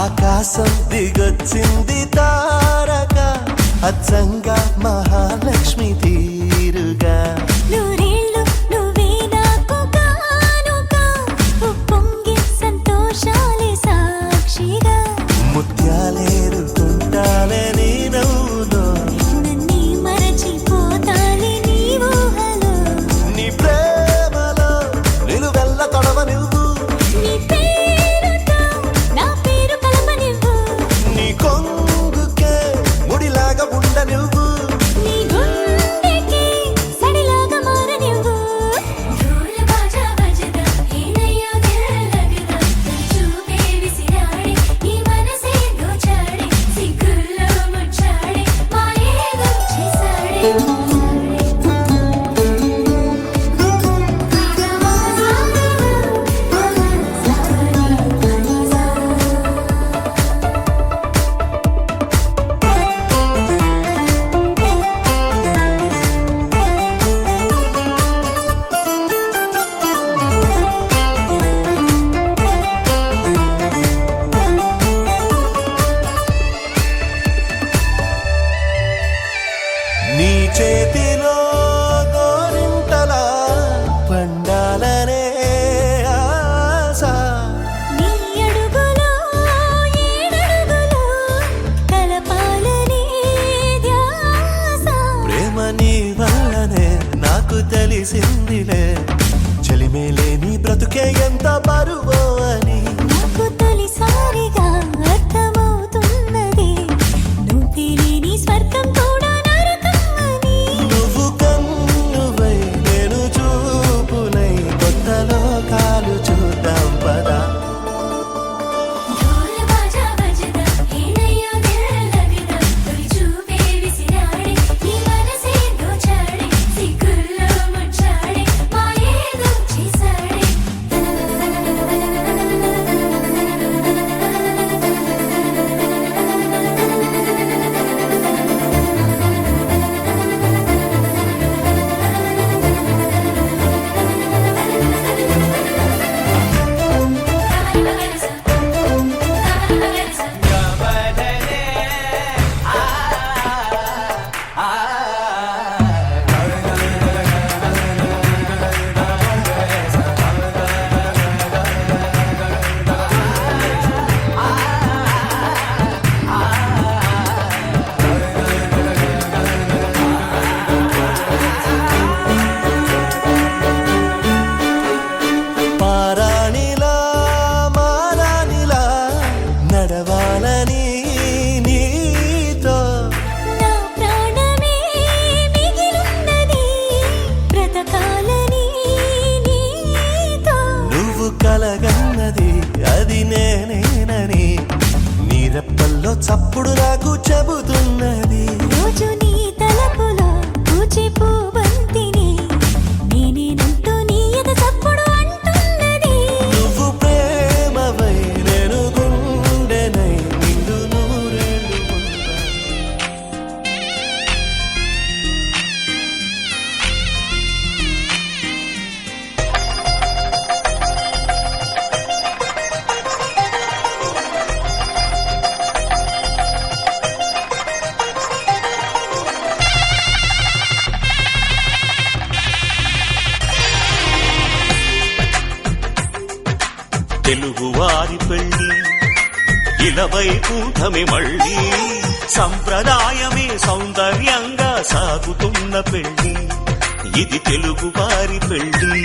ఆకాశం దిగొచ్చింది తారక అచ్చంగా మహాలక్ష్మి తీరుగా నూరేళ్ళు నువ్వే నాకు కానుక ఉప్పొంగి సంతోషాలే సాక్షిగా ముత్యాలేరుకుంటాలే నీ నవ్వులో నన్నే మరచిపోతాలే నీ ఊహలో నీ ప్రేమలో నిలువెల్ల తడవ నువ్వు నీ పేరుతో నా పేరు కలపనివ్వు నీ కొంగుకే ముడిలాగా ఉండ నువ్వు నీ గుండెకి సడిలాగా మారనివ్వు ఢోల్ బాజా బజదా హేనయ్యో దిల్ లగదా చూపే విసిరాడే నీ మనసే దోచాడే సిగ్గుల్లో ముచ్చాడే మాయేదో చేసాడే నీ చేతిలో గోరింటలా పండాలనే ఆశ నీ అడుగులో ఏడడుగులో కలపాలనే ధ్యాస ప్రేమ నీ వల్లనే నాకు తెలిసిందిలే చెలిమేలే నీ బ్రతుకే ఎంత బరువో అని నాకు తొలిసారిగా అర్థమవుతున్నది నువ్వే లేని స్వర్గం కూడా నరకం అని నువ్వు కన్నువై నేను చూపునై కొత్త లోకాలు చూద్దాం పదా ఢోల్ బాజా బజదా హేనయ్యో దిల్ లగదా తొలి చూపే విసిరాడే నీ మనసే దోచాడే సిగ్గుల్లో ముచ్చాడే మాయేదో చేసాడే పారాణిలా మారాణిలా నడవాలని నీతో నా ప్రాణమే మిగిలున్నది బ్రతకాలని నీతో నువ్వు కలగన్నది అది నేనేనని నీ రెప్పల్లో చప్పుడు నాకు చెబుతున్నది రోజు నీ తలపులో పూచే పూబంతిని నేనేనంటూ నీ ఎద చప్పుడు అంటున్నది నువ్వు ప్రేమవై నేను గుండెనై నిండు నూరేళ్ళు ఉంటా. తెలుగువారి పెళ్లి ఇలవై కూటమి మళ్ళీ సంప్రదాయమే సౌందర్యంగా సాగుతున్న పెళ్లి ఇది తెలుగువారి పెళ్లి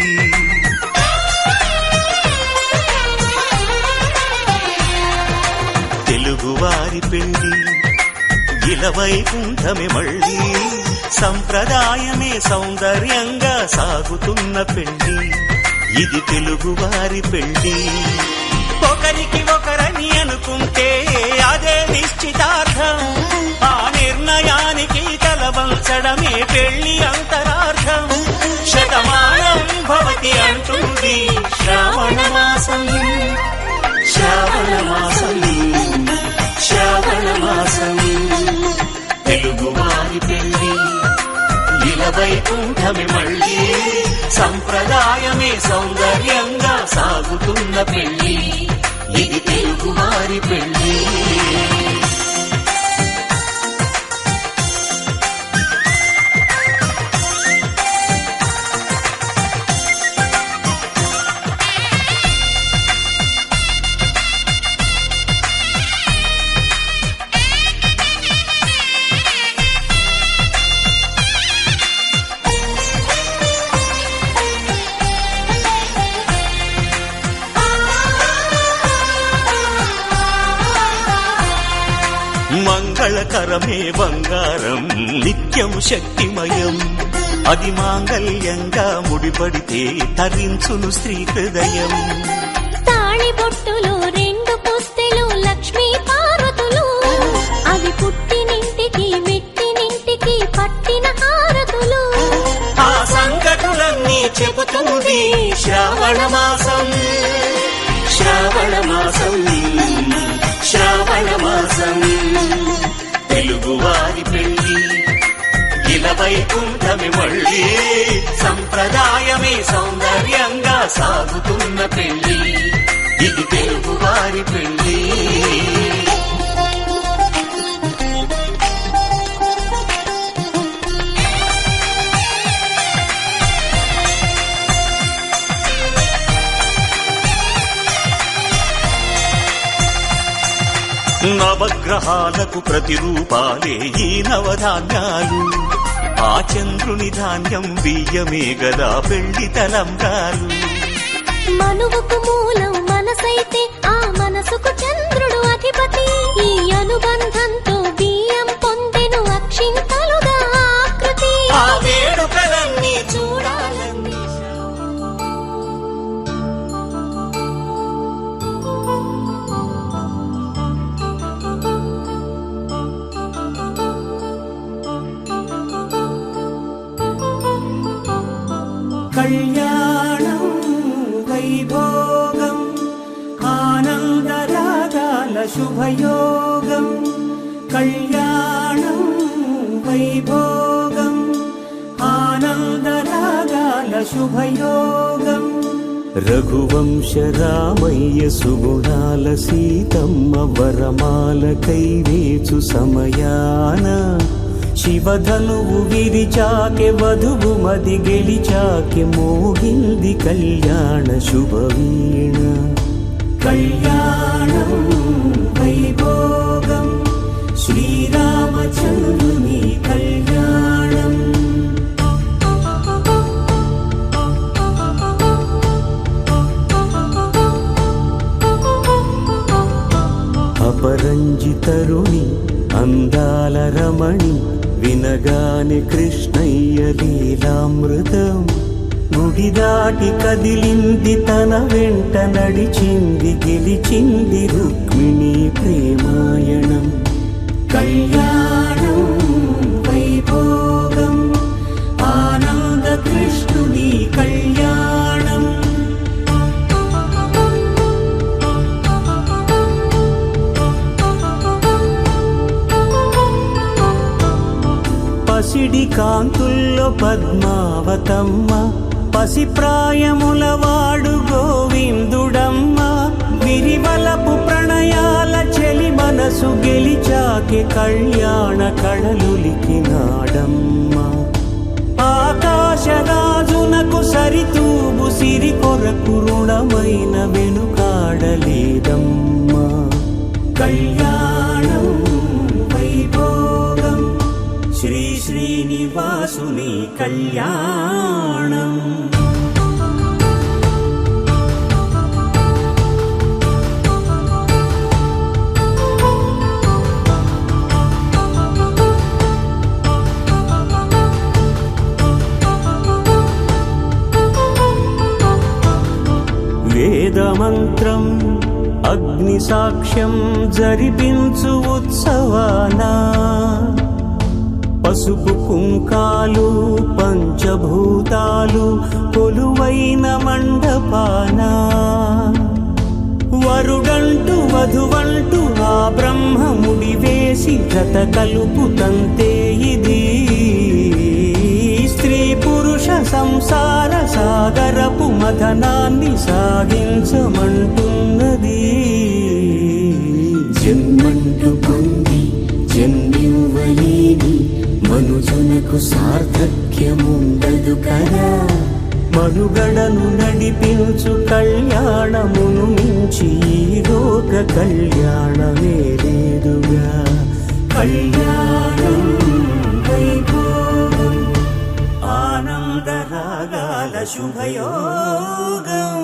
తెలుగువారి పెళ్లి ఇలవైకుంఠమే మళ్ళీ సంప్రదాయమే సౌందర్యంగా సాగుతున్న పెళ్లి ఇది తెలుగువారి పెళ్లి ఒకరికి ఒకరని అనుకుంటే అదే నిశ్చితార్థం ఆ నిర్ణయానికి తలవంచడమే పెళ్లి అంతరార్థం శతమానం భవతి అంటుంది శ్రావణ మాసం శ్రావణ మాసం శ్రావణ మాసం తెలుగువారి పెళ్లి ఇలవైకుంఠమే మళ్ళీ సంప్రదాయమే సౌందర్యంగా సాగుతున్న పెళ్లి ఇది తెలుగువారి పెళ్లి మంగళకరమే బంగారం నిత్యం శక్తిమయం అది మాంగళ్యంగా ముడిపడితే తరించును స్త్రీ హృదయం తాళిబొట్టులో రెండు పుస్తెలు లక్ష్మీ పార్వతులు అవి పుట్టినింటికి మెట్టినింటికి పట్టిన హారతులు ఆ సంగతులన్నీ చెబుతుంది శ్రావణ మాసం శ్రావణ మాసం శ్రావణ మాసం తెలుగువారి పెళ్లి ఇలవైకుంఠమే మళ్ళీ సంప్రదాయమే సౌందర్యంగా సాగుతున్న పెళ్లి ఇది తెలుగువారి పెళ్లి నవగ్రహాలకు ప్రతిరూపాలే ఈ నవధాన్యాలు ఆ చంద్రుని ధాన్యం బియ్యమే గదా పెళ్లి తలంబ్రాలు మనువుకు మూలం మనసైతే ఆ మనసుకు చంద్రుడు అధిపతి ఈ అనుబంధంతో బియ్యం పొందెను అక్షింతలుగా ఆకృతి ఆ వేడుకలన్నీ చూడాలని కళ్యాణం వైభోగం ఆనందరాగాల శుభయోగం కళ్యాణం వైభోగం ఆనందరాగాల శుభయోగం రఘువంశ రామయ్య సుగుణాల సీతమ్మ వరమాల కైవేచు సమయాన శివధనువు విరిచాకె వధువు మది గెలిచాకె మోగింది కళ్యాణ శుభవీణ కళ్యాణం వైభోగం శ్రీరామచంద్రుని కళ్యాణం అపరంజితరుణి అందాల రమణి వినగానే కృష్ణయ్య లీలామృతం గుడి దాటి కదిలింది తన వెంట నడిచింది గెలిచింది రుక్మిణి ప్రేమాయణం కళ్యాణం వైభోగం ఆనంద కృష్ణుని కళ్యాణం పసిడి కాంతుల్లో పద్మావతమ్మ పసిప్రాయముల వాడు గోవిందుడమ్మ విరివలపు ప్రణయాల చెలి మనసు గెలిచాకే కళ్యాణ కళలులికినాడమ్మ ఆకాశరాజునకు సరితూబు సిరి కొరకు రుణమైన వెనుకాడలేదమ్మా కళ్యాణం వైభోగం శ్రీ శ్రీనివాసుని కళ్యాణం మంత్రం అగ్ని సాక్ష్యం జరిపించు ఉత్సవాన పసుపు కుంకాలు పంచభూతాలు కొలువైన మండపాన వరుడంటూ వధువంటూ ఆ బ్రహ్మముడి వేసి జత కలుపు తంతే ఇది స్త్రీ పురుష సంసార సాగరపు మథనాన్ని సాగించమంటున్నది. జన్మంటూ పొంది జన్మివ్వలేని మనుజునకు సార్థక్యముండదు కదా. మనుగడను నడిపించు కళ్యాణమును మించి ఈ లోక కళ్యాణమే లేదుగా. కళ్యాణం వైభోగం ఆనందరాగాల శుభయోగం.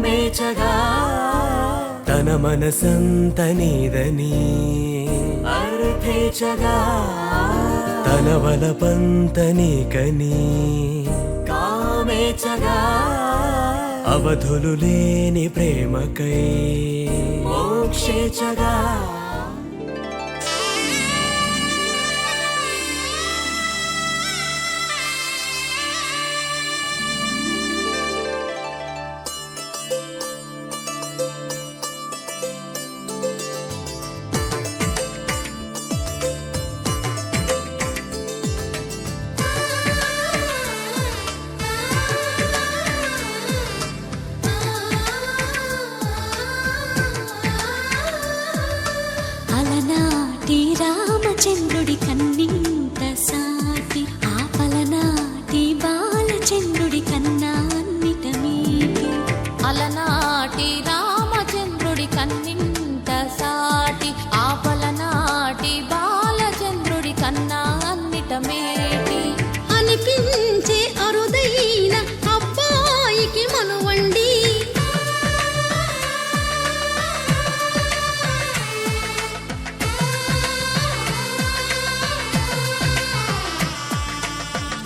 ప్రేమేచగా తన మనసంత నీదని అర్థేచగా తన వలపంత నీకని కామేచగా అవధులు లేని ప్రేమకై మోక్షేచగా అలనాటి రామచంద్రుడి కన్నింత సాటి ఆపలనాటి బాలచంద్రుడి కన్నా అన్నిట మీటి అలనాటి రామచంద్రుడి కన్నింత సాటి ఆపలనాటి బాలచంద్రుడి కన్నా అన్నిట మేటి అనిపించే అరుదైన అబ్బాయికి మనువండి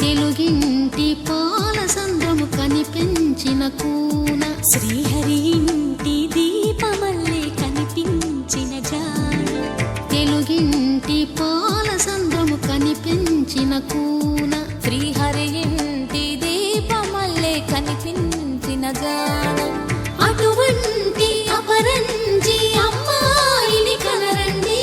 తెలుగింటి పాల సంద్రము కనిపించిన కూన శ్రీహరి ఇంటి దీపమల్లే కనిపించిన జాడ తెలుగింటి పాల సంద్రము కనిపించిన కూన శ్రీహరి ఇంటి దీపమల్లే కనిపించిన జాడ అటువంటి అపరంజి అమ్మాయిని కనరండి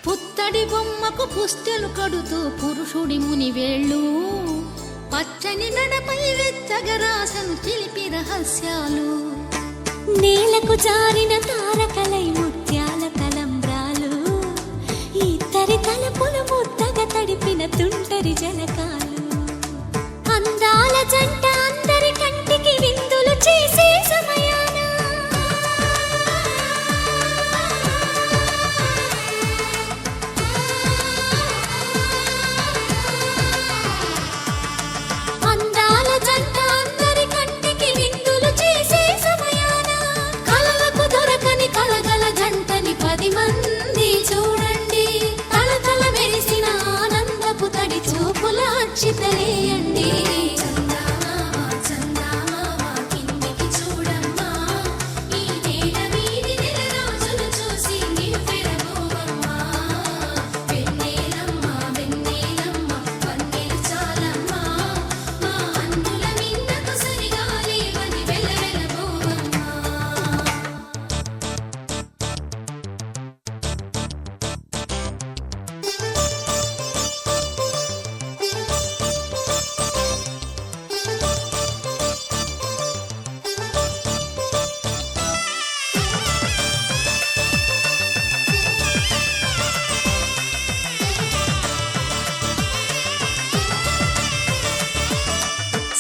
పుత్తడి బొమ్మకు పుస్తెలు కడుతూ పురుషుడి ముని వేళ్ళు పచ్చని మెడపై వెచ్చగరాసను చిలిపి రహస్యాలు నేలకు జారిన తారకలై ముత్యాల తలంబ్రాలు ఇద్దరి తలపులు ముద్దగా తడిపిన తుంటరి జలకాలు అందాల జంట అందరి కంటికి విందులు చేసే సమయాన అందాల జంట అందరి కంటికి విందులు చేసే సమయాన కలలకు దొరకని కలగల జంటని 10 మంది చూడండి తలతల మెరిసిన ఆనందపు తడి చూపుల అక్షితలేయండి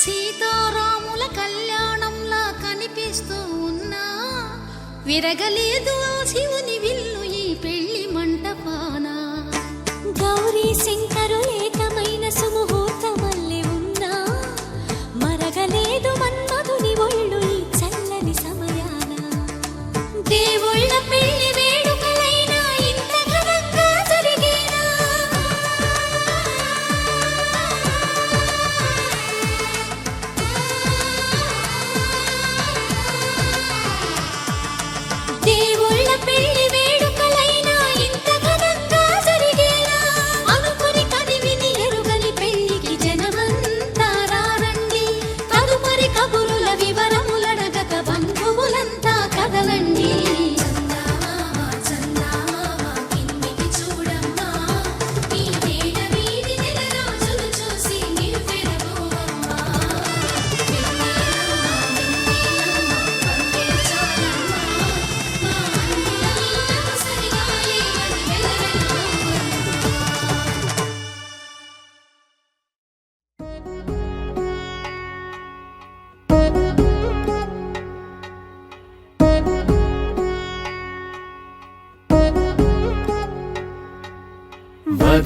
సీతారాముల కళ్యాణంలా కనిపిస్తూ ఉన్నా విరగలేదు ఆ శివుని విల్లు ఈ పెళ్లి మంటపాన గౌరీ శంకరులేకమైన సుముహూర్తమల్లె ఉన్నా మరగలేదు మన్మధుని ఒళ్ళు ఈ చల్లని సమయాన దేవుళ్ళ పెళ్లి వేడుకలైనా ఇంత ఘనంగా జరిగేనా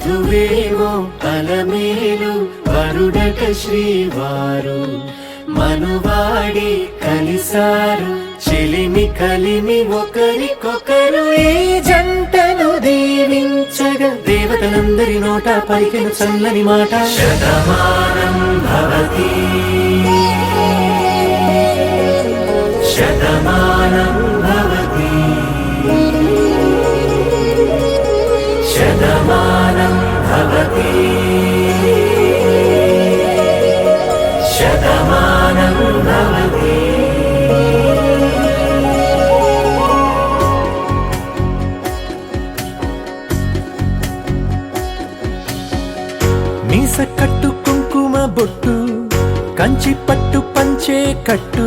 వధువేమో అలమేలు వరుడట శ్రీవారు మనువాడి కలిసారు చెలిమి కలిమి ఒకరికొకరు ఈ జంటను దీవించగా దేవతలందరి నోట పలికిన చల్లని మాట శతమానం భవతి శతమానం భవతి శతమానం భవతి శతమానం భవతి. మీస కట్టు కుంకుమ బొట్టు కంచి పట్టు పంచే కట్టు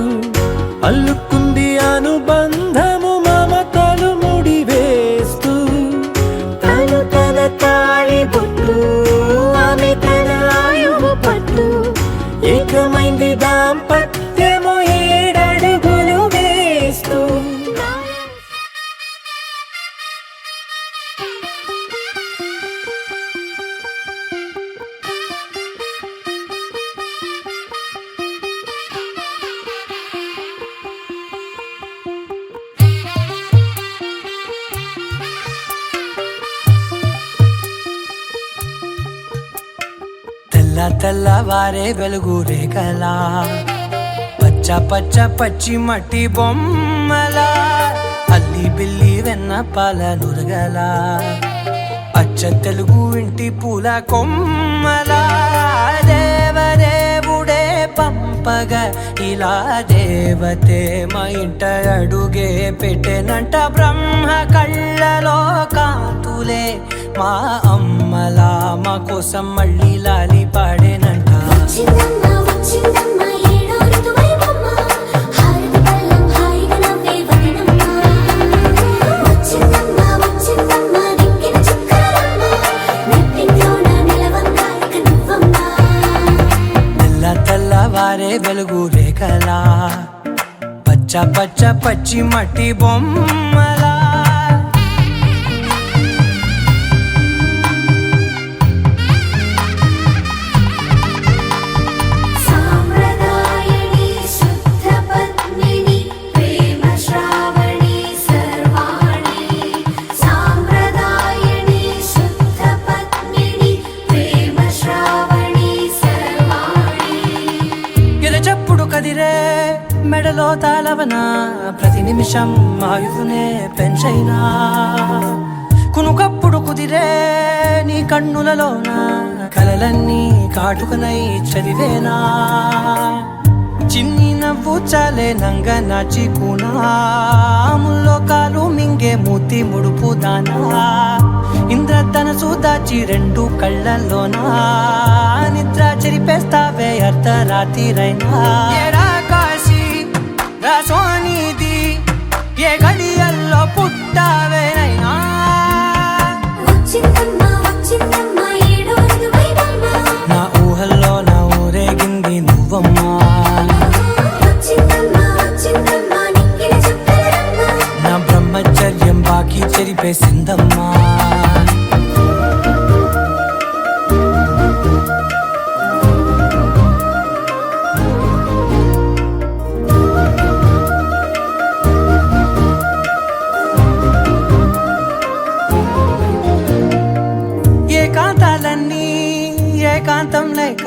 అల్లుకుంది అనుబంధము మమతలు ముడి వేస్తూ తను తన తాళి బొట్టు ఆమె తన ఆయువు పట్టు ఏకమైంది దాంపత్యము ఏడడుగులు వేస్తూ. తెల్లవారే వెలుగు రేఖలా పచ్చ పచ్చ పచ్చి మట్టి బొమ్మలా అల్లి బిల్లి వెన్న పాల నురగలా అచ్చ తెలుగు ఇంటి పూల కొమ్మలా దేవదేవుడే పంపగా ఇలా దేవతే మా ఇంట అడుగే పెట్టెనంట బ్రహ్మ కళ్ళలో కాంతులే మా అమ్మలా మా కోసం మళ్ళీ లాలి పాడేనంట. వచ్చిందమ్మా వచ్చిందమ్మా ఏడో ఋతువైవమ్మ హారతి పళ్ళం హాయిగా నవ్వే వదనమ్మ వచ్చిందమ్మా వచ్చిందమ్మా దిక్కిన చుక్కలమ్మ నెట్టింట్లోన నిలవంగా ఇక నువ్వమ్మా. తెల్లవారే వెలుగు రేఖలా పచ్చ పచ్చ పచ్చి మట్టి బొమ్మలా సాంప్రదాయని శుద్ధ పద్మిని ప్రేమ శ్రావణి సర్వాణి సాంప్రదాయని శుద్ధ పద్మిని ప్రేమ శ్రావణి సర్వాణి. ఎరచప్పుడు కదిరే మెడలో తాళవన ప్రతి నిమిషం ఆయుధునే పెంచైనా కునుకప్పుడు కుదిరే నీ కన్నులలోన కలలన్నీ కాటుకనై చదివేనా చిన్ని నవ్వు చాలే నంగ నాచి కూనాముల్లో కాలు మింగే మూతి ముడుపు దానా ఇంద్రధనసు దాచి రెండు కళ్ళల్లోనా నిద్ర చెరిపేస్తావే అర్ధరాత్రిరైనా. ఏరా కాశీ రా సోనిది ఏ గడియల్లో పుట్టావేనైనా వచ్చిందమ్మా వచ్చిందమ్మా ఏడో ఋతువైవమ్మ నా ఊహల్లో నా ఊరేగింది నువ్వమ్మా వచ్చిందమ్మా వచ్చిందమ్మా నిక్కిన చుక్కలమ్మ నా బ్రహ్మచర్యం బాకీ చెరిపేసిందమ్మా. ఏకాంతాలన్నీ ఏకాంతం లేక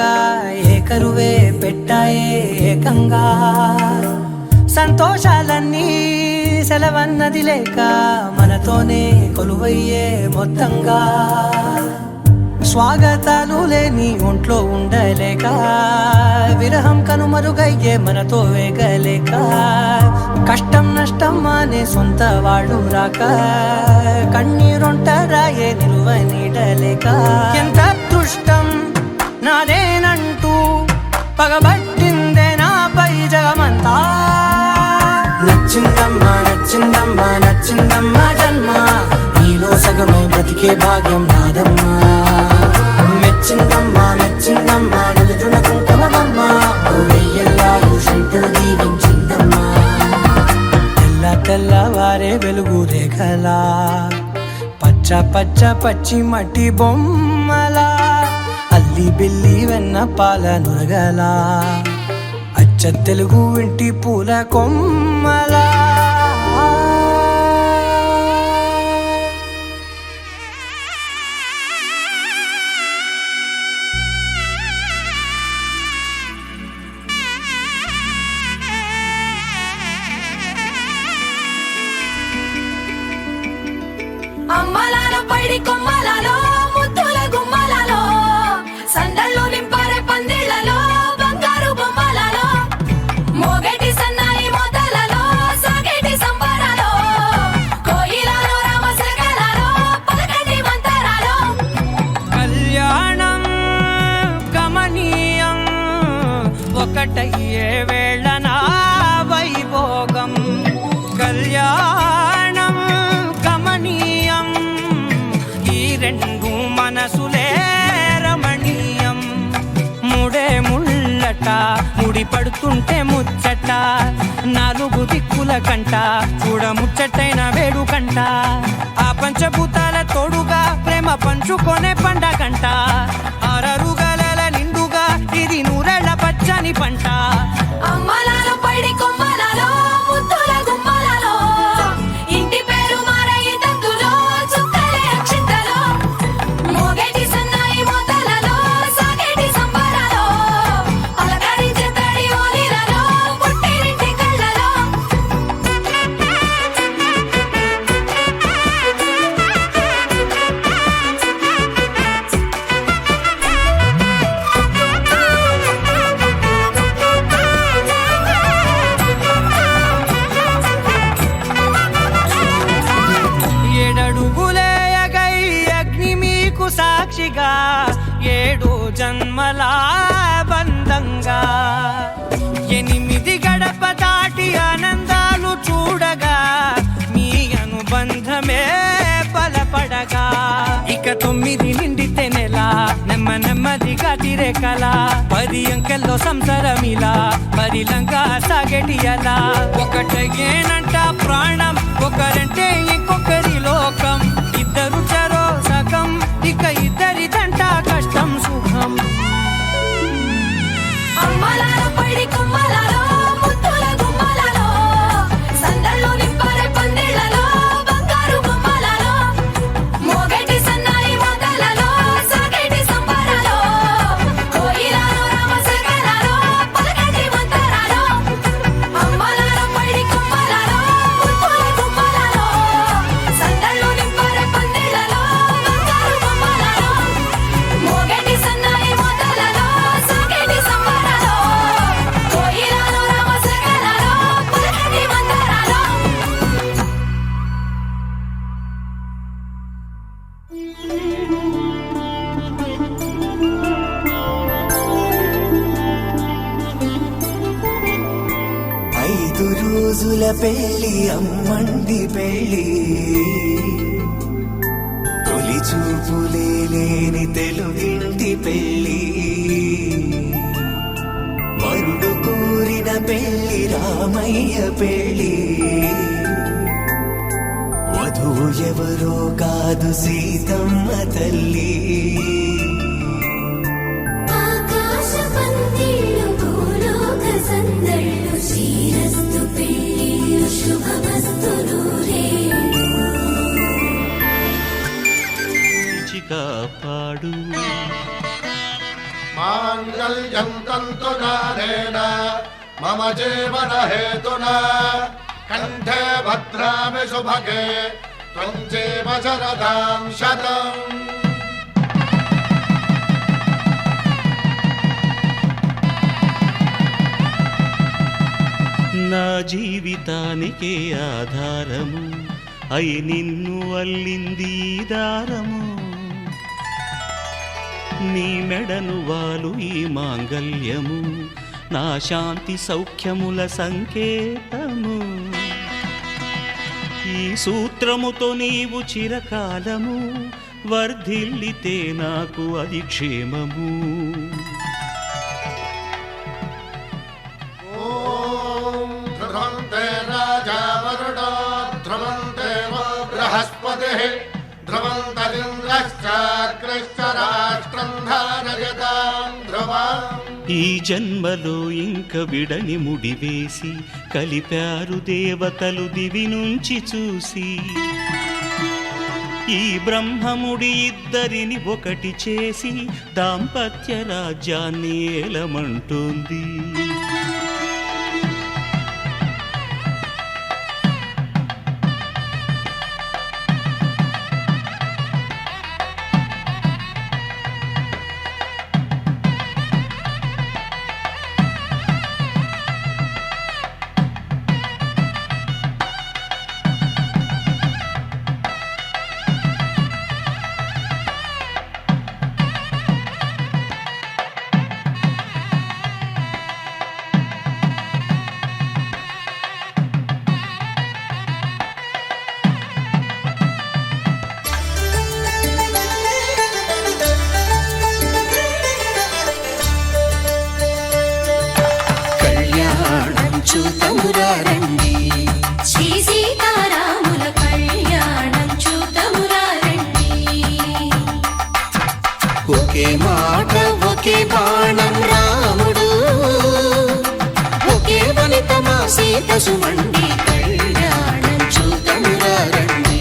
ఏకరువే పెట్టాయే ఏకంగా సంతోషాలన్నీ సెలవన్నది లేక మనతోనే కొలువయ్యే మొత్తంగా స్వాగతాలు లేని ఒంట్లో ఉండలేక విరహం కనుమరుగయ్యే మనతో వేగలేక కష్టం నష్టం అనే సొంత వాళ్ళు రాక కన్నీరొంటరాయే నిలువ నీడలేక ఎంత అదృష్టం నాదేనంటూ పగబట్టిందే నాపై జగమంతా. నచ్చిందమ్మా నచ్చిందమ్మా నచ్చిందమ్మా జన్మ నీలో సగమై బ్రతికే భాగ్యం నాదమ్మా మెచ్చిందమ్మా మెచ్చిందమ్మా నిలుచున కుంకుమమ్మా వెయ్యల్లాలు శంకరు దీవించిందమ్మా. తెల్లవారే వెలుగు రేఖలా పచ్చ పచ్చ పచ్చ పచ్చి మట్టి బొమ్మలా అల్లి బిల్లి వెన్న పాల నురగలా అచ్చ తెలుగు ఇంటి పూల కొమ్మలా అమ్మలాలో పైడి కొమ్మలలో ముద్దుల గుమ్మలలో సందళ్ళు నింపారే పందిళ్లలో బంగారు బొమ్మలలో మోగేటి సన్నాయి మోతలలో సాగేటి సంబరాలో కోయిలలో రామశకలలో పలకటి మంతరాలో కళ్యాణం గమనీయం ఒకటయ్యే వేళ నా వైభోగం కళ్యాణం గమనీయం ఈ రెండు మనసులే రమణీయం ముడే ముళ్ళట ముడి పడుతుంటే ముచ్చట నాలుగు దిక్కుల కంట చూడ ముచ్చటైన వేడుకంట ఆ పంచభూతాల తోడుగా ప్రేమ పంచుకొనే పండగంట ఆరరుగల నిండుగా ఇది నూరెళ్ళ పచ్చని పంట అమ్మలాలో పైడి కొమ్మలలో ముద్దుల గుమ్మలలో ఇంటి పేరు మారయి తందులో చుక్కలే అక్షింతలో మోగేటి సన్నాయి మోతలలో సాగేటి సంబరాలో అలకరించే తడి ఓలిలలో పుట్టినింటి కళ్ళలో ఏడడుగులేయగై అగ్ని మీకు సాక్షిగా ఏడు జన్మల బంధంగా 8 గడప దాటి ఆనందాలు చూడగా మీ అనుబంధమే బలపడగా ఇక 9 నిండితే నెల నెమ్మదిగా తిరే కల 10 అంకెల్లో సంసారమిలా పరిలంగా సాగేటి అలా ఒకటేనంట ప్రాణం ఒకరంటే ఇంకొకరి లోకం ఇద్దరు చరో సగం ఇక ఇద్దరిదంట కష్టం సుఖం అమ్మలాలో పైడి కొమ్మలలో ముద్దుల గుమ్మలలో సందళ్ళు నింపారే పందిళ్లలో బంగారు బొమ్మలలో మోగేటి సన్నాయి మోతలలో సాగేటి సంబరాలో కోయిలలో రామశకలలో పలకటి మంతరాలో అమ్మలాలో పైడి కొమ్మలలో ముద్దుల గుమ్మలలో సందళ్ళు నింపారే పందిళ్లలో బంగారు బొమ్మలలో మోగేటి సన్నాయి మోతలలో సాగేటి సంబరాలో కోయిలలో రామశకలలో పలకటి మంతరాలో ఐదు రోజుల పెళ్లి అమ్మండి పెళ్లి తొలి చూపులే లేని తెలుగింటి పెళ్లి వరుడు కోరిన పెళ్లి రామయ్య పెళ్లి వధువు ఎవరో కాదు సీతమ్మ తల్లి ఆకాశ పందిళ్ళు భూలోక సందళ్ళు శ్రీరస్తు పెళ్ళిళ్ళు శుభమస్తు నూరే కాపాడు మాంగళ్యం తంతునారేణ మమ జీవన హేతునా కంఠే భద్రామి శుభగే త్వం జీవ శరదాం శతం నా జీవితానికే ఆధారము అయి నిన్ను అల్లింది ఈ దారము నీ మెడను వాలు ఈ మాంగల్యము నా శాంతి సౌఖ్యముల సంకేతము ఈ సూత్రముతో నీవు చిరకాలము వర్ధిల్లితే నాకు అది క్షేమము ఓం ధ్రువంతే రాజా వరుడో ధ్రువం దేవో బృహస్పతిః ధ్రువం చాక్రశ్చ రాష్ట్రం ధారయతాం ధ్రువం. ఈ జన్మలో ఇంక విడని ముడివేసి కలిపారు దేవతలు దివి నుంచి చూసి. ఈ బ్రహ్మముడి ఇద్దరిని ఒకటి చేసి దాంపత్య రాజ్యాన్ని ఏలమంటోంది. చూతమురారండి శ్రీ సీతారాముల కళ్యాణం చూతమురారండి. ఒకే మాట ఒకే బాణం రాముడు, ఒకే వనిత మా సీత సుమండి కళ్యాణం చూతమురారండి.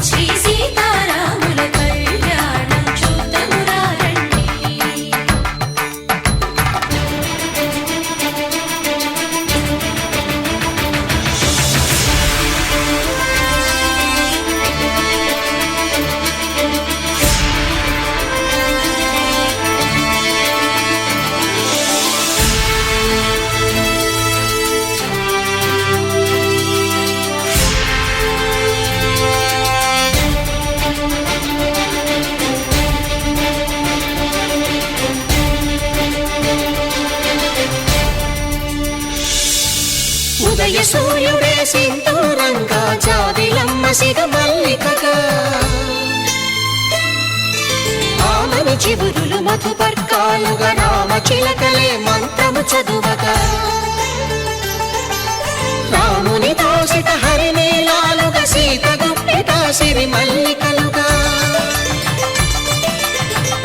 శ్రీ సీతారాముల కళ్యాణం చూతమురారండి. ఉదయ సూర్యుడే సింధూరంగా జాబిలమ్మ సిగ మల్లికగా, ఆమని చివురులు మధుపర్కాలుగా రామ చిలకలే మంత్రము చదువగా, రాముని దోసిట హరినీలాలుగా సీత గుప్పిట సిరి మల్లికలుగా,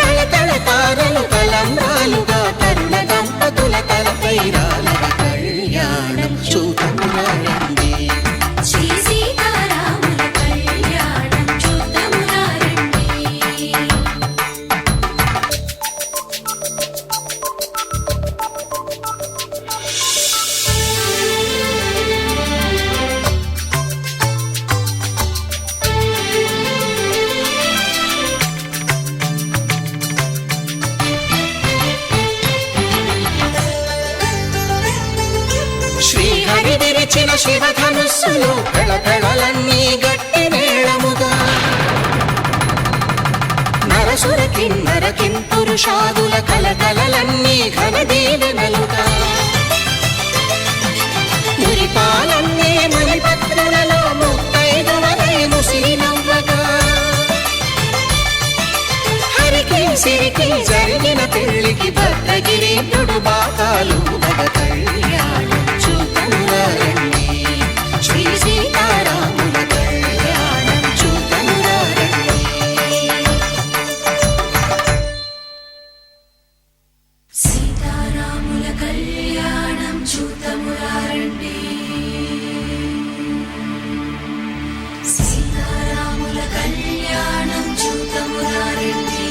తళతళ తారలు తలంబ్రాలుగా తరుణ దంపతుల తలపై రాలగా కళ్యాణం చూతమురారండి. శ్రీ సీతారాముల కళ్యాణం చూతమురారండి. శ్రీహరి విరిచిన శివధనుస్సులు పెళపెళలన్నీ గట్టి మేళముగా, నరసుర కిన్నర కింపురుషాదుల కలకలలన్నీ ఘన దీవెనలుగా, మురిపాలన్నీ మణిపత్రులలో ముత్తైదువలై ముసిరి నవ్వగా, హరికి సిరికి జరిగిన పెళ్లికి భద్రగిరీంద్రుడు బాకాలు మగ కళ్యాణం చూతమురారండి. శ్రీ సీతారాముల కళ్యాణం చూతమురారండి. సీతారాముల కళ్యాణం చూతమురారండి. సీతారాముల కళ్యాణం చూతమురారండి.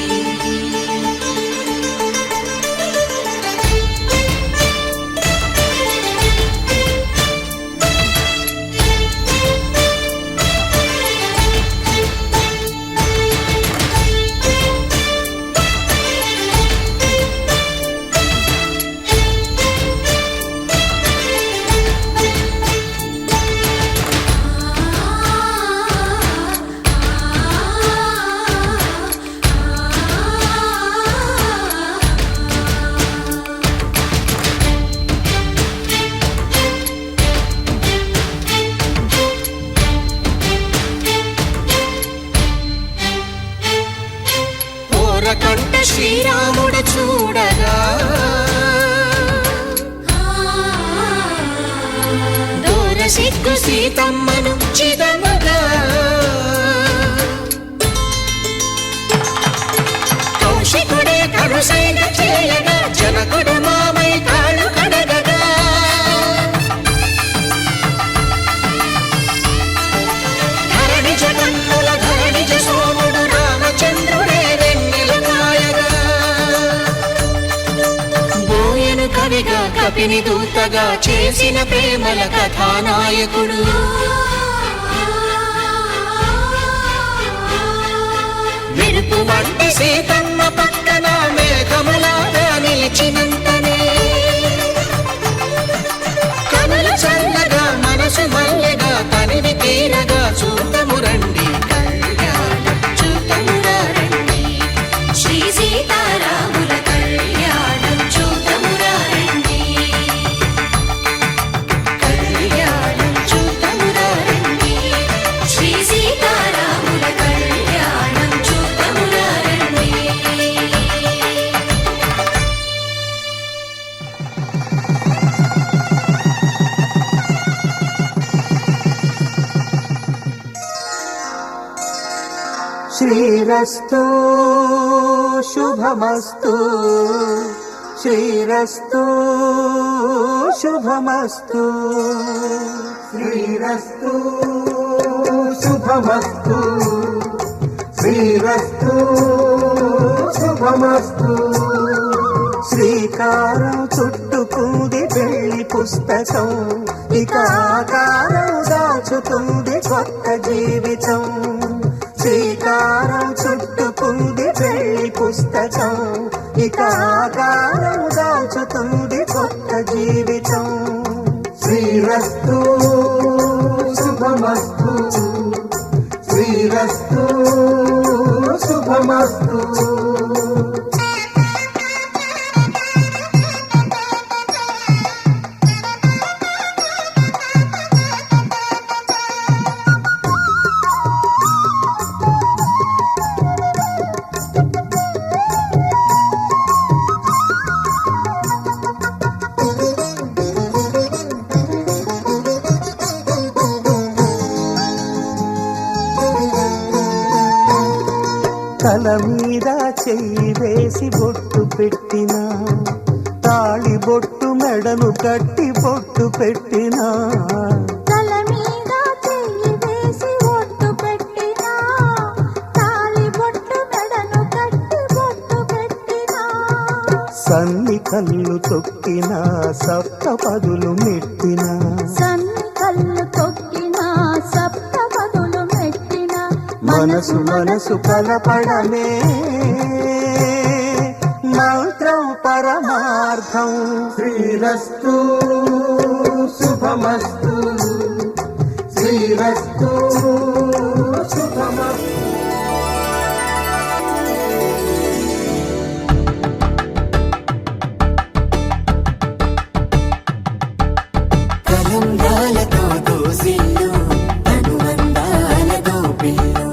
కంట శ్రీరాముడు చూడగా, దూర సిగ్గు సీతమ్మను చిదమగా, కపిని దూతగా చేసిన ప్రేమల కథానాయకుడు. మెరుపు వంటి సీతమ్మ పక్కన మేఘములాగా నిలిచినంతనే కనులు చల్లగా మనసు మల్లెగా తనివి తీరగా చూతము రండి కళ్యాణం చూతమురా రండి. శ్రీ సీతారాముల కళ్యాణం చూతమురా రండి. కళ్యాణం చూతమురా రండి. శ్రీ సీతారాముల కళ్యాణం చూతమురా రండి. శ్రీరస్తు శుభమస్తు శ్రీరస్తు శుభమస్తు శ్రీరస్తు శుభమస్తు శ్రీరస్తు శుభమస్తు. శ్రీకారం చుట్టుకుంది పెళ్లి పుస్తకం, ఇక ఆకారం దాచుతుంది కొత్త జీవితం. శ్రీకారం చుట్టుకుంది పెళ్లి పుస్తకం, ఇక ఆకారం దాచుతుంది కొత్త జీవితం. శ్రీరస్తు శుభమస్తు శ్రీరస్తు శుభమస్తు. తల మీద చెయ్యి వేసి బొట్టు పెట్టినా, తాళి బొట్టు మెడను కట్టి బొట్టు పెట్టినా, తల మీద చెయ్యి వేసి బొట్టు పెట్టినా, తాళి బొట్టు మెడను కట్టి బొట్టు పెట్టినా, సన్ని కళ్ళు తొక్కినా సప్త పదులు మెట్టినా, సన్ని కళ్ళు తొక్కినా సప్త పదులు మెట్టినా, మనసు మనసు కలపడమే మంత్రం పరమార్థం. శ్రీరస్తు శుభమస్తు శ్రీరస్తు శుభమస్తు. కలంగాలతో దోసిల్లు అనువందాలతో పిల్లు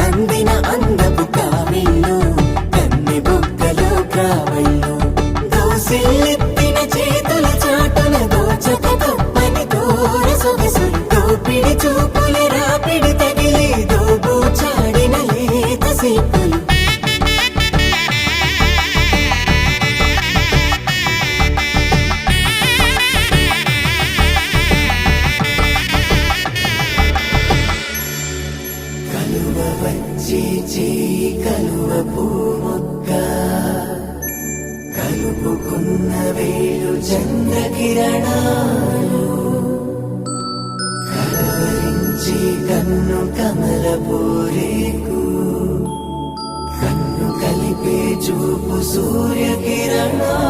అందిన అందపు కావిల్లు కన్ని బుక్కలో క్రావళ్ళు దోసిల్లెత్తిన చేతుల చాటున దోచక తప్పని దూర సొగసులు దోపిడి చూపుల రాపిడి తగిలి దోబూచాడిన లేత సీపులు. కలువ వచ్చి చేయి కలువ పూమొక్క కలుపుకున్న వేలు చంద్రకిరణాలు కలవరించి కన్ను కమల పూరేకు కన్ను కలిపే చూపు సూర్యకిరణాలు.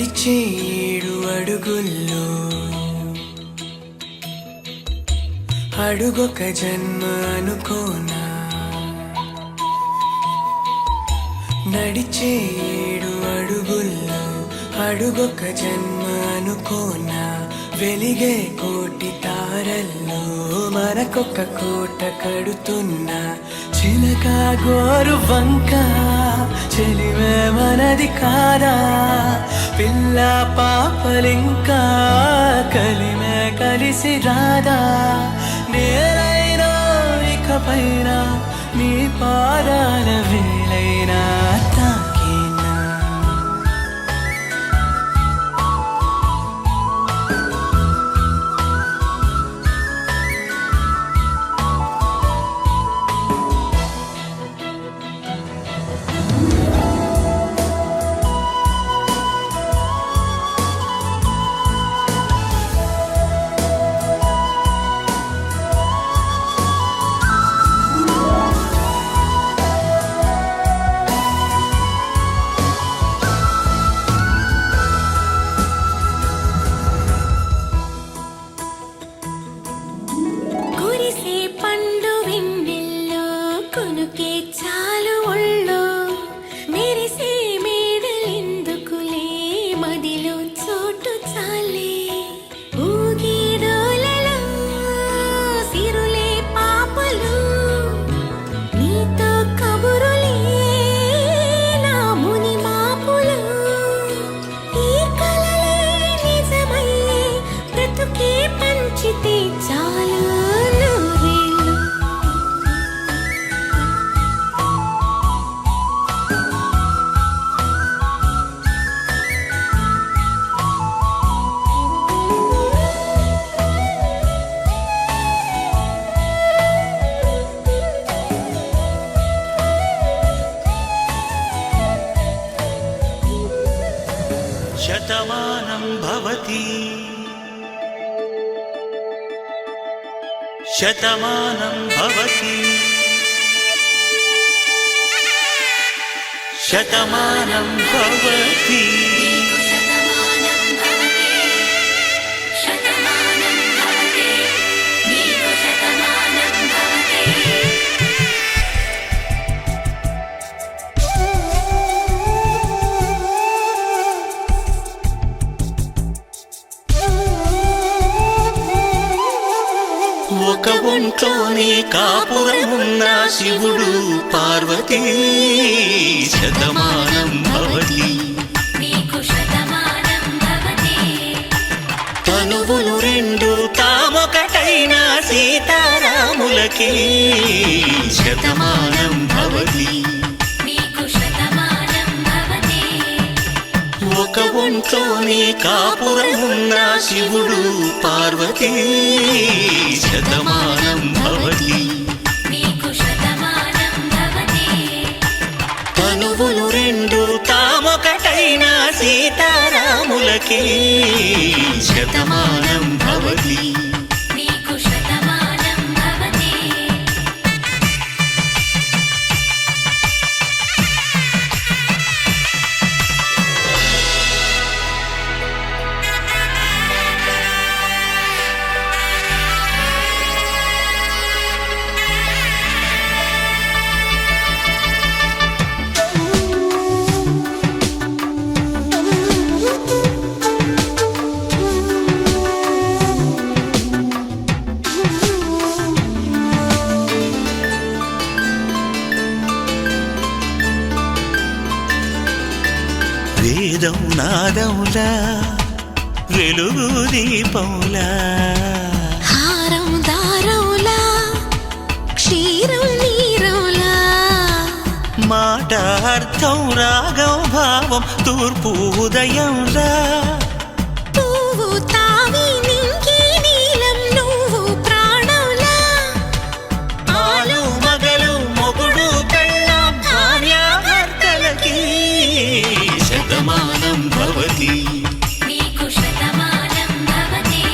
నడిచే 7 అడుగుల్లో అడుగొక జన్మ అనుకోనా నడిచే 7 అడుగుల్లో అడుగొక జన్మ అనుకోనా వెలిగే కోటి తారల్లో మనకొక కోట కడుతున్నా చిలక గోరు వంక చెలివే మనది కాదా పిల్ల పాపలింకా కలిమే కలిసి రాదా నేనైనా ఇకపైన నీ పాదాల వేలైనా తాకేనా కురిసే పండు వెన్నెల్లో కొనుకే చాలు ఒళ్ళో మెరిసే మేడలెందుకులే మదిలో చోటు చాలే ఊగిడోలలో సిరులే పాపలు నీతో కబురులే నా ముని మాపులు ఈ కలలే నిజమయ్యే బ్రతుకే పంచితే చాలు నూరేళ్ళు శతమానం భవతి శతమానం భవతి శతమానం భవతి శతమానం భవతే శతమానం భవతే నీకు శతమానం భవతే ఒక ఒంట్లోనే కాపురమున్న శివుడు పార్వతీ శతమానం భవతి నీకు శతమానం భవతే తనువులు రెండు తామొకటైన సీతారాములకి శతమానం భవతి నీకు శతమానం భవతే ఒక ఒంట్లోనే కాపురమున్న శివుడు పార్వతీ శతమానం భవతి నీకు శతమానం భవతే తనువులు రెండు తామొకటైన సీతారాములకి శతమానం భవతి నీకు శతమానం భవతే వేదం నాదములా వెలుగు దీపంలా హారం దారౌలా క్షీరం నీరౌలా మాట అర్థం రాగం భావం తూర్పు ఉదయంలా పువ్వు తావి నింగి నీలం నువ్వు ప్రాణంలా ఆలు మగలు మొగుడు పెళ్ళాం భార్యాభర్తలకి శతమానం భవతి నీకు శతమానం భవతే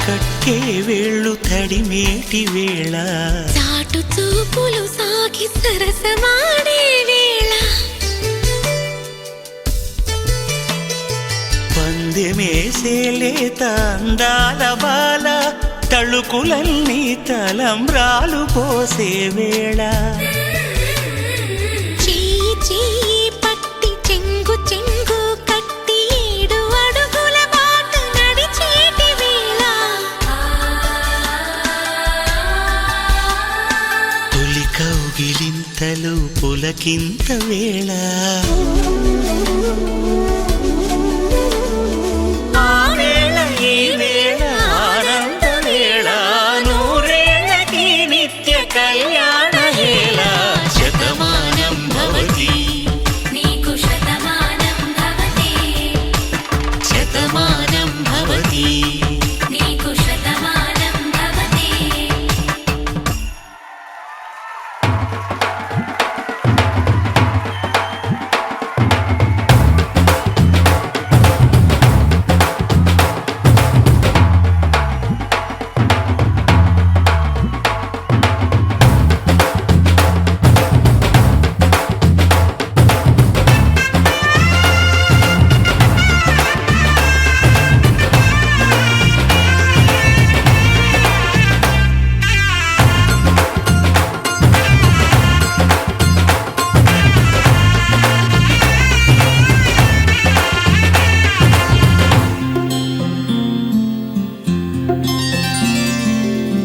కట్టే వేళ్ళు తడిమేటి వేళ చాటు చూపులు సాగి సరసమాడే వేళ పందెమేసే లేత అందాల బాల తళుకులన్నీ తలంబ్రాలు పోసే వేళ చెయ్యి చెయ్యి పట్టి చెంగు చెంగు కట్టి 7 అడుగుల బాట నడిచేటి వేళ తొలి కౌగిలింతలు పులకింత వేళ ఆ వేళ ఈ వేళ ఆనంద వేళ నూరేళ్ళకి నిత్య కళ్యాణ వేళ శతమానం భవతి నీకు శతమానం భవతి శతమానం భవతి నీకు శతమానం భవతి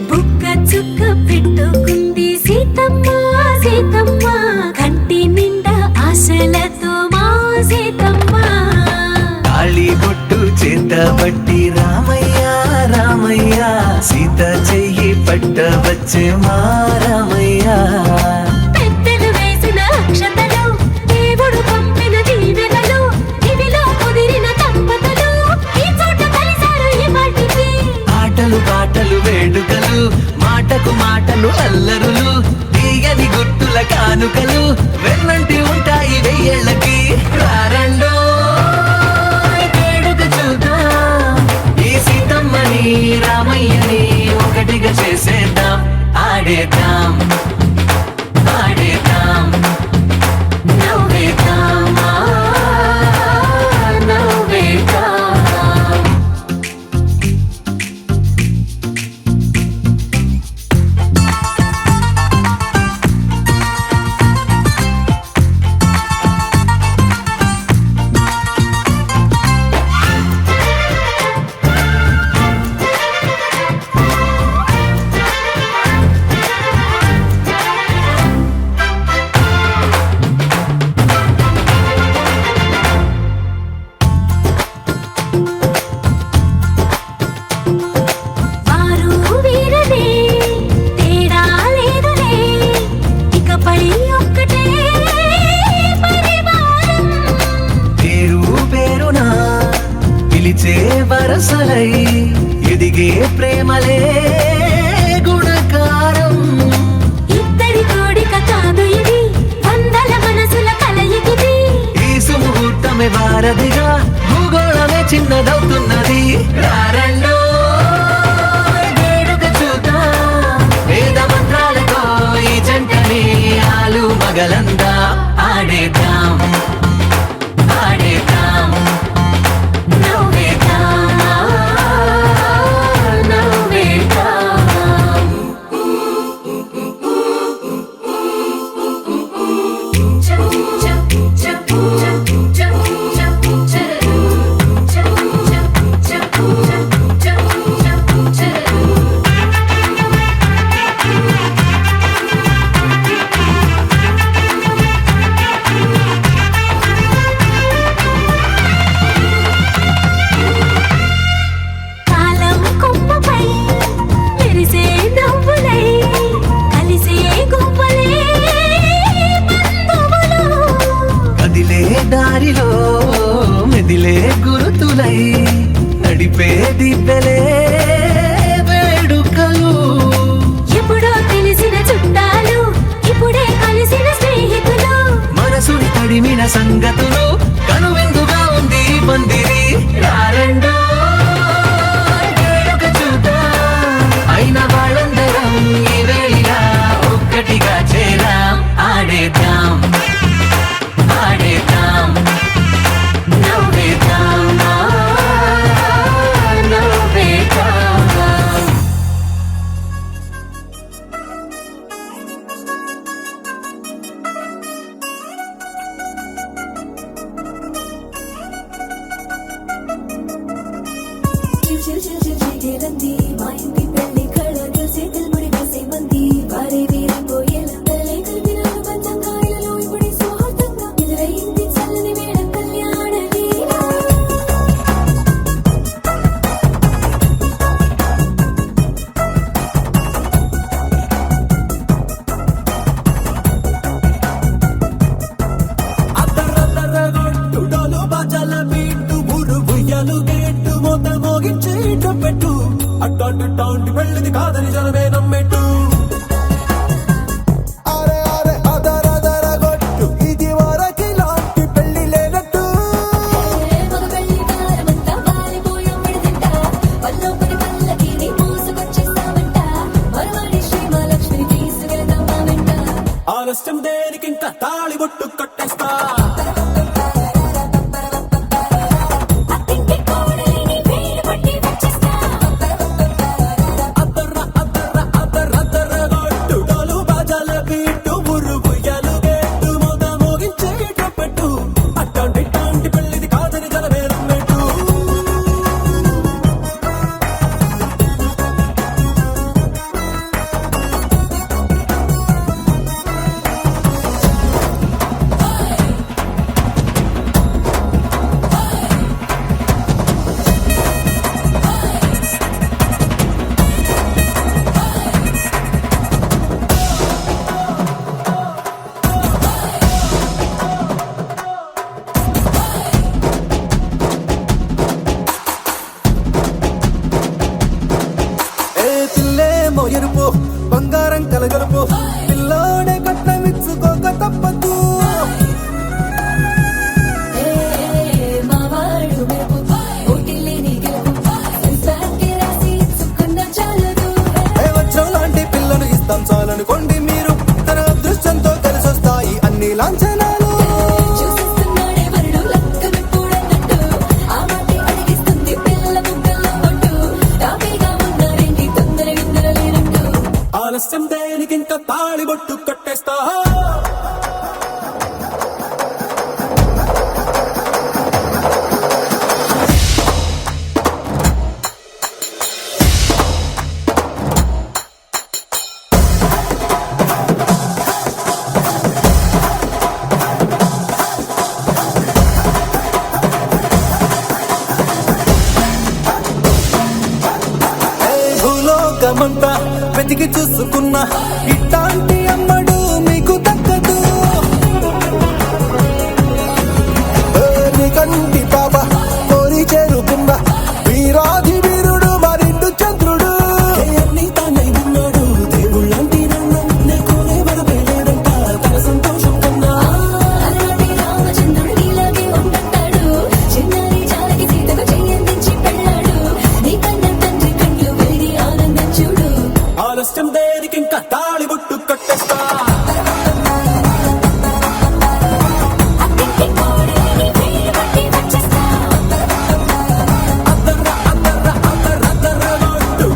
బుక్క చుక్క పెట్టుకుంది సీతమ్మ సీతమ్మ కంటి నిండా ఆశలతో మా సీతమ్మ తాళి బొట్టు చేతబట్టి రామయ్య రామయ్య సీత చెయ్యి పట్టవచ్చే మా రామయ్య పెద్దలు వేసిన అక్షతలు దేవుడు పంపిన దీవెనలు ఇవిలో కుదిరిన దంపతులు ఈ చోట కలిసారు ఈ పాటికి ఆటలు పాటలు వేడుకలు మాటకు మాటలు అల్లరులు తీయని గుట్టుల కానుకలు వెన్నంటి ఉంటాయి వెయ్యేళ్ళకి రారండో వేడుక చూద్దాం ఈ సీతమ్మని రామయ్యని ఒకటిగా చేసేద్దాం ఆడేద్దాం ఆడేద్దాం నవ్వేద్దాం నవ్వేద్దాం వారు వీరనే తేడా లేదులే ఇకపై ఒక్కటే పరివారం పేరు పేరునా పిలిచే వరసలై ఎదిగే ప్రేమలే గుణకారం ఇద్దరి కోడిక కాదు ఇది వందల మనసుల కలయికిది ఈ సుముహూర్తమే వారధిగా భూగోళమే చిన్నదవుతున్నది రారండో వేడుక చూద్దాం వేద మంత్రాలతో ఈ జంటని ఆలు మగలందా ఆడేద్దాం ఆడేద్దాం నవ్వేద్దాం నవ్వేద్దాం కాలం కొమ్మపై మెరిసే నవ్వులై కలిసే గువ్వలే బంధువులు కదిలే దారిలో మెదిలే గురుతులై నడిపే దిబ్బెలే వేడుకలు ఎప్పుడో తెలిసిన చుట్టాలు ఇప్పుడే కలిసిన స్నేహితులు మనసుని తడిమిన సంగతులు కనువిందుగా ఉంది ఈ పందిరి రారండో వేడుక చూద్దాం చిల్ చిల్ చిల్ చిగేలంది మా ఇంటి పెళ్లి కళగా సేతల్ ముడి వేసే మంది వారే వీరిపోయేలా తలలే కలిపిన బంధంగా ఇలలో ఇప్పుడే సౌహార్దంగా ఎదురయింది చల్లని వేళ కళ్యాణ వీణ అద్దరద్దరగొట్టుడోలు బాజాల బీటు ఊరు బుయ్యలు గేట్టు మోత మోగించి పెట్టు అడ్డాంటి టాంటి పెళ్ళిది కాదని జనమే నమ్మెట్టు అరే అరే అదరదరగొట్టు ఇది వరకి లాంటి పెళ్లి లేనట్టు మగ పెళ్లి కారమంతా వాలిపోయాం విడదంట పల్లో పడి పల్లకిని మోసుకొచ్చేస్తామంట మరవాడి శ్రీమహాలక్ష్మిని తీసుకెళ్దాం మా వెంట ఆలస్యం దేనికి ఇంకా తాళి బొట్టు కట్టేస్తా అత్తింటి కోడలిని వేలు పట్టి వచ్చేస్తా అద్దరద్దరగొట్టుడోలు బాజాల బీటు ఊరు బుయ్యలు గేట్టు మోత మోగించి పెట్టు అడ్డాంటి టాంటి పెళ్ళిది కాదని జనమే నమ్మెట్టు ఏ పిల్లేమో ఎరుపు బంగారం కలగలుపు పిల్లోడే కట్నమిచ్చుకోక తప్పదు మా వాడు మెరుపు పోటీలేని గెలుపు సెన్సార్కి రాసి ఇచ్చుకున్న చాలదు ఏ వచ్చం లాంటి పిల్లను ఇస్తాం చాలనుకోండి మీరు తన అదృష్టంతో కలిసొస్తాయి అన్ని లాంఛనాలు చూసేస్తున్నాడే వరుడు లక్కనప్పుడన్నట్టు ఆ మాటే అడిగిస్తుంది పిల్లల ముక్కల్లో పట్టు టాపీగా ఉన్నారేంటి తొందర విందర లేనట్టు ఆలస్యం దేనికి ఇంకా తాళి బొట్టు కట్టేస్తా భూలోకమంతా వెతికి చూసుకున్నా ఇట్లాంటి అమ్మడు మీకు దక్కదు నీ కంటి పాప కోరి చేరుకున్నా వీరాధి వీరుడు మరిండు చంద్రుడు అన్ని తానై ఉన్నాడు దేవుళ్ళంటి నన్ను నీకునే వరవేయడంట తన సంతోషం కన్నా అలాంటి రామచంద్రుడు నీలాగే ఉండంటాడు చిన్నారి జాలకి సీతకు చెయ్యందించి పెళ్ళాడు నీ కన్న తండ్రి కళ్ళు వెలిగి ఆనందం చూడు ఆలస్యం దేనికి ఇంకా తాళి బొట్టు కట్టేస్తా అత్తింటి కోడలిని వేలు పట్టి వచ్చేస్తా అద్దరద్దరగొట్టుడోలు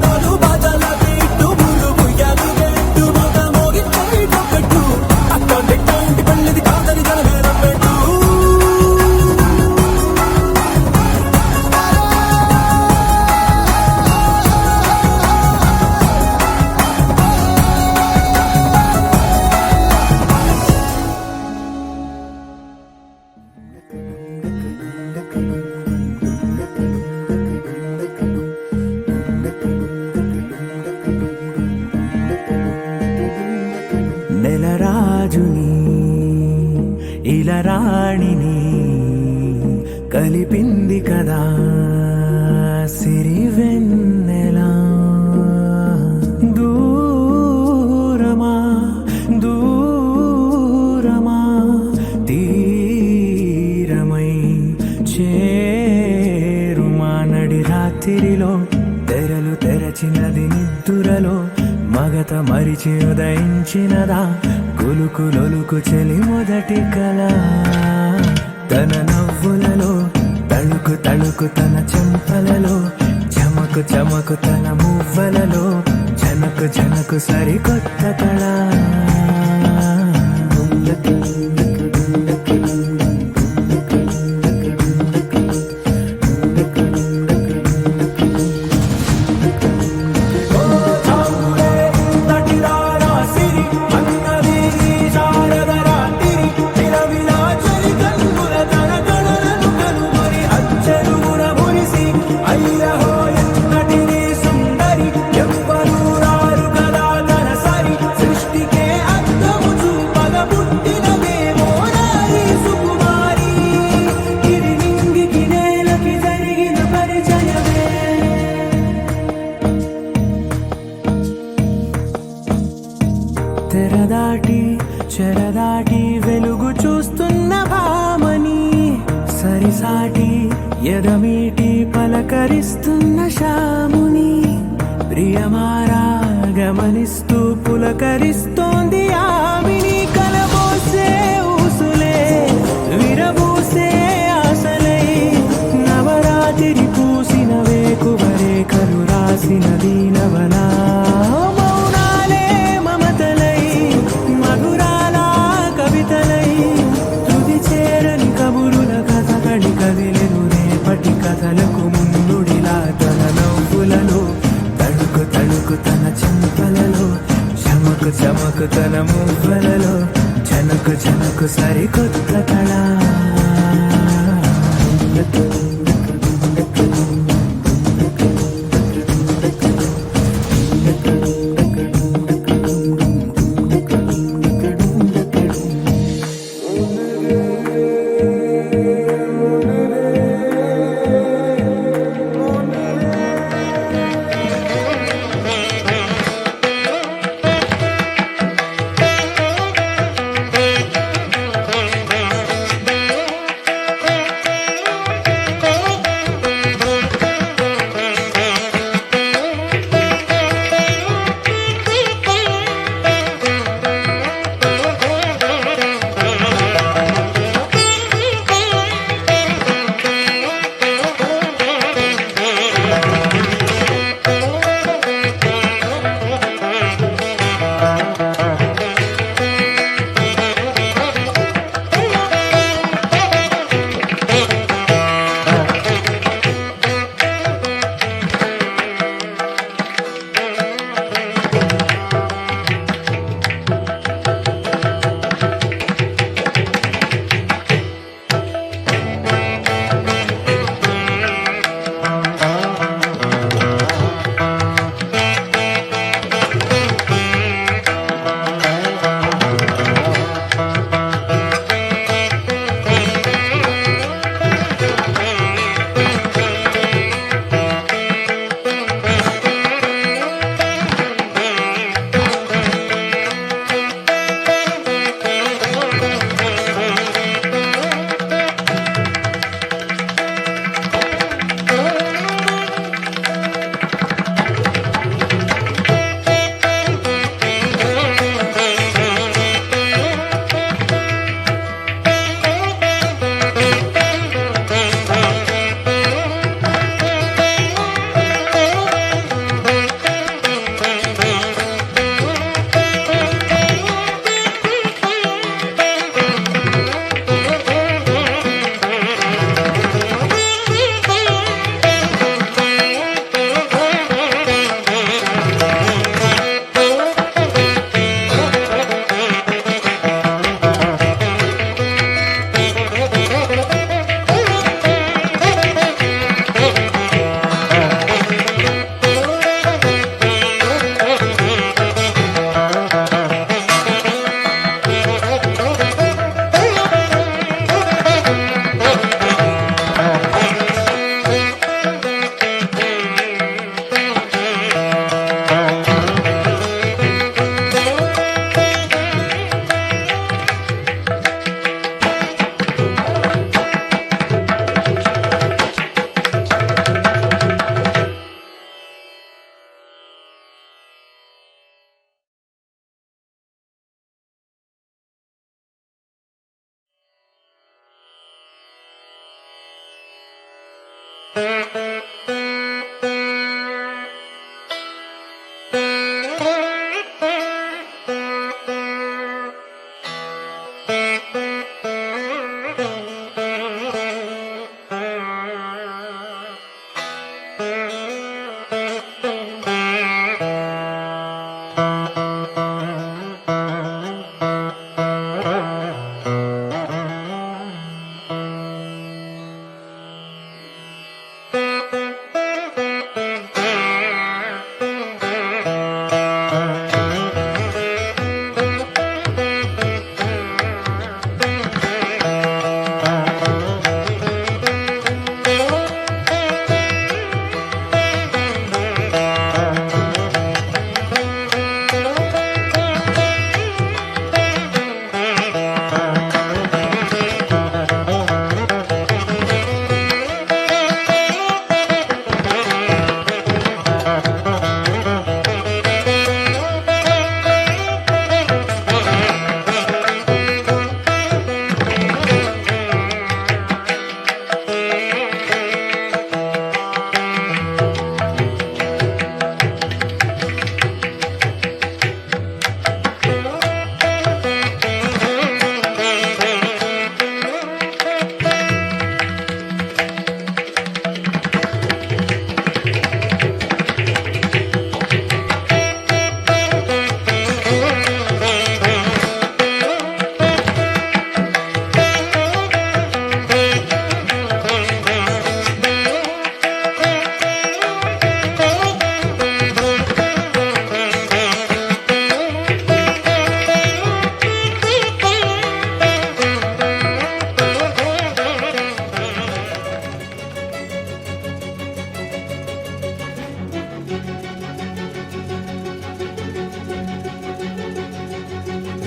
బాజాల బీటు ఊరు బుయ్యలు గేట్టు మోత మోగించి పెట్టు అట్లాంటి టాంటి పెళ్ళిది కాదని జనమే నమ్మెట్టు నెలరాజుని ఇలా రాణిని కలిపింది కదా సిరివెన్నెలా దూరమా దూరమా తీరమై చేరుమా నడి రాత్రిలో తెరలు తెరచినది నిద్దురలో మగత మరిచి ఉదయించినదా కులుకులొలుకు చెలి మొదటి కళ తన నవ్వులలో తళుకు తళుకు తన చెంపలలో చమకు చమకు తన మువ్వలలో జనకు జనకు సరికొత్త కళ పలకరిస్తున్న శ్యాముని ప్రియమారా గమనిస్తూ పులకరిస్తోంది ఆవిని కలబోసే ఊసులే విరబూసే ఆశలై నవరాత్రి పూసిన వేకువరే కరు రాసిన దీనవనా మౌనాలే మమతలై మధురాల కవితలై తుది చేరని కబురుల కథ కడి కదిలెను రేపటి కథలకు ముందుడిలా తన నవ్వులలో తడుకు తడుకు తన చెంపలలో చమకు చమకు తన మువ్వలలో జనకు జనకు సరికొత్త కళ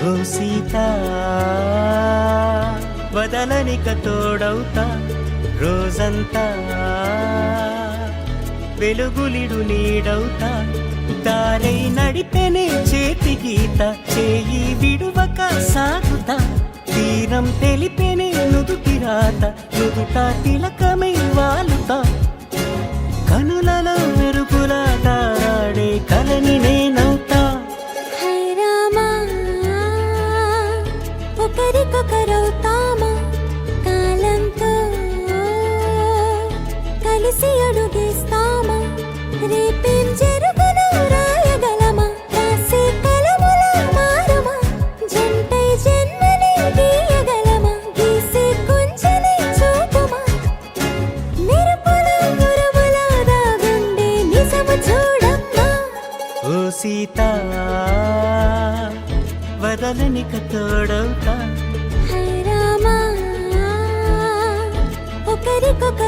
ఓ సీత వదలనిక తోడవుతా రోజంతా వెలుగులిడు నీడవుతా దారై నడిపెనే చేతి గీత చేయి విడువక సాగుతా తీరం తెలిపెనే నుదుటి రాత నుదుట తిలకమై వాలుతా కనులలో మెరుపులా తారాడే కలని నేనవుతా హై రామా ఒకరికొకరవుతామా కాలంతో కలిసి అడుగేస్తామా రేపేం జరుగునో రాయగలమా రాసే కలముల మారమా జంటై జన్మని గీయగలమా గీసే కొంచెని చూపుమా మెరుపుల మురుముల దాగుండే నిజము చూడమ్మా ఓ సీత వదలనిక తోడవుతా హై రామా ఒకరికొకరు